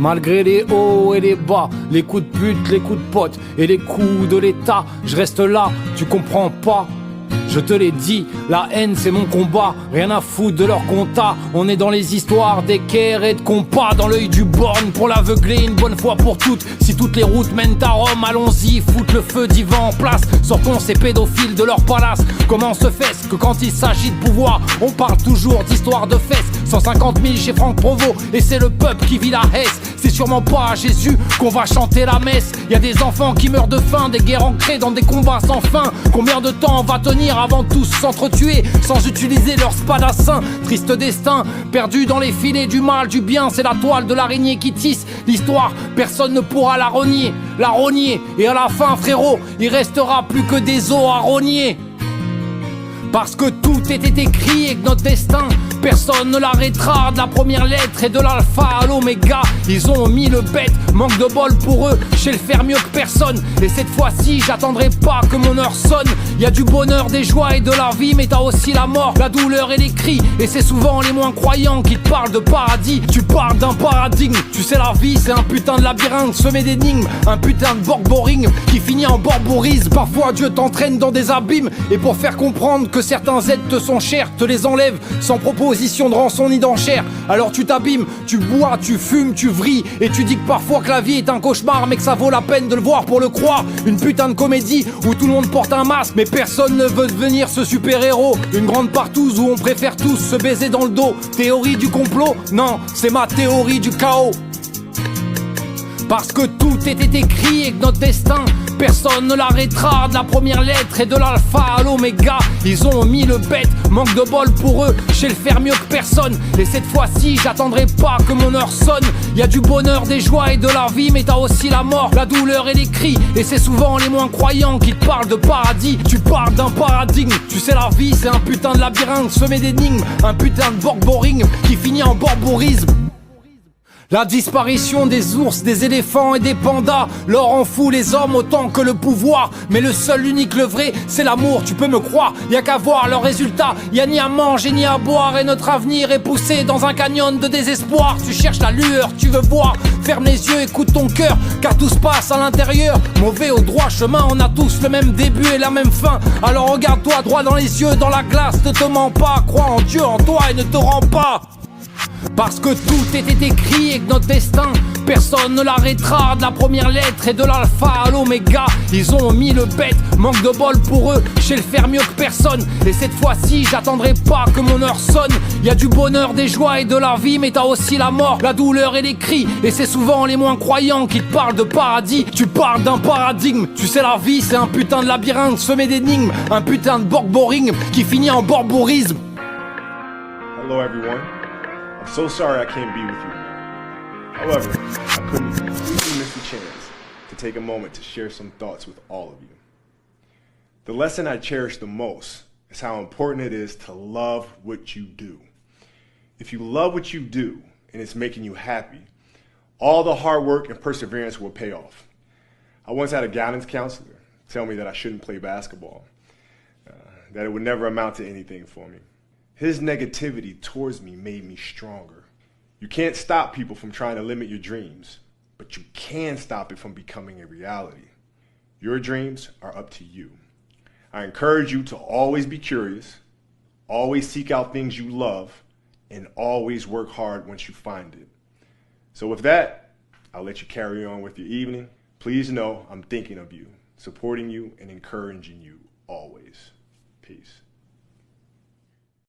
Malgré les hauts et les bas, les coups de pute, les coups de pote et les coups de l'état, je reste là, tu comprends pas? Je te l'ai dit, la haine c'est mon combat, rien à foutre de leur compta. On est dans les histoires d'équerre et de compas, dans l'œil du borgne pour l'aveugler une bonne fois pour toutes. Si toutes les routes mènent à Rome, allons-y, foutre le feu d'Ivan en place. Sortons ces pédophiles de leur palace. Comment se fait-ce que quand il s'agit de pouvoir, on parle toujours d'histoire de fesses? 150 000 chez Franck Provost, et c'est le peuple qui vit la Hesse. C'est sûrement pas à Jésus qu'on va chanter la messe. Y a des enfants qui meurent de faim, des guerres ancrées dans des combats sans fin. Combien de temps on va tenir avant de tous s'entretuer sans utiliser leur spadassin? Triste destin, perdu dans les filets du mal, du bien, c'est la toile de l'araignée qui tisse l'histoire, personne ne pourra la rogner, et à la fin frérot, il restera plus que des os à rogner. Parce que tout était écrit et que notre destin, personne ne l'arrêtera. De la première lettre et de l'alpha à l'oméga, ils ont mis le bête, manque de bol pour eux, je sais le faire mieux que personne. Et cette fois-ci, j'attendrai pas que mon heure sonne. Y a du bonheur, des joies et de la vie, mais t'as aussi la mort, la douleur et les cris. Et c'est souvent les moins croyants qui te parlent de paradis. Tu parles d'un paradigme, tu sais la vie c'est un putain de labyrinthe semé d'énigmes, un putain de borboring qui finit en borborisme. Parfois Dieu t'entraîne dans des abîmes, et pour faire comprendre que certains aides te sont chers, te les enlève sans proposition de rançon ni d'enchère. Alors tu t'abîmes, tu bois, tu fumes, tu vrilles, et tu dis que parfois que la vie est un cauchemar, mais que ça vaut la peine de le voir pour le croire. Une putain de comédie où tout le monde porte un masque, mais personne ne veut devenir ce super-héros. Une grande partouze où on préfère tous se baiser dans le dos. Théorie du complot? Non, c'est ma théorie du chaos. Parce que tout était écrit et que notre destin, personne ne l'arrêtera. De la première lettre et de l'alpha à l'oméga, ils ont mis le bête, manque de bol pour eux, je sais le faire mieux que personne. Et cette fois-ci, j'attendrai pas que mon heure sonne. Y a du bonheur, des joies et de la vie, mais t'as aussi la mort, la douleur et les cris. Et c'est souvent les moins croyants qui te parlent de paradis. Tu parles d'un paradigme, tu sais la vie c'est un putain de labyrinthe semé d'énigmes, un putain de borboring qui finit en borborisme. La disparition des ours, des éléphants et des pandas leur en fout les hommes autant que le pouvoir. Mais le seul, l'unique, le vrai, c'est l'amour, tu peux me croire. Y'a qu'à voir leurs résultats, y'a ni à manger ni à boire. Et notre avenir est poussé dans un canyon de désespoir. Tu cherches la lueur, tu veux voir, ferme les yeux, écoute ton cœur, car tout se passe à l'intérieur. Mauvais au droit chemin, on a tous le même début et la même fin. Alors regarde-toi droit dans les yeux, dans la glace, ne te mens pas. Crois en Dieu, en toi et ne te rends pas. Parce que tout était écrit et que notre destin, personne ne l'arrêtera. De la première lettre et de l'alpha à l'oméga, ils ont mis le bête, manque de bol pour eux, je sais le faire mieux que personne. Et cette fois-ci, j'attendrai pas que mon heure sonne. Y a du bonheur, des joies et de la vie, mais t'as aussi la mort, la douleur et les cris. Et c'est souvent les moins croyants qui te parlent de paradis. Tu parles d'un paradigme, tu sais la vie c'est un putain de labyrinthe semé d'énigmes, un putain de borboring qui finit en borborisme. Hello everyone. I'm so sorry I can't be with you. However, I couldn't completely miss the chance to take a moment to share some thoughts with all of you. The lesson I cherish the most is how important it is to love what you do. If you love what you do and it's making you happy, all the hard work and perseverance will pay off. I once had a guidance counselor tell me that I shouldn't play basketball, that it would never amount to anything for me. His negativity towards me made me stronger. You can't stop people from trying to limit your dreams, but you can stop it from becoming a reality. Your dreams are up to you. I encourage you to always be curious, always seek out things you love, and always work hard once you find it. So with that, I'll let you carry on with your evening. Please know I'm thinking of you, supporting you, and encouraging you always. Peace.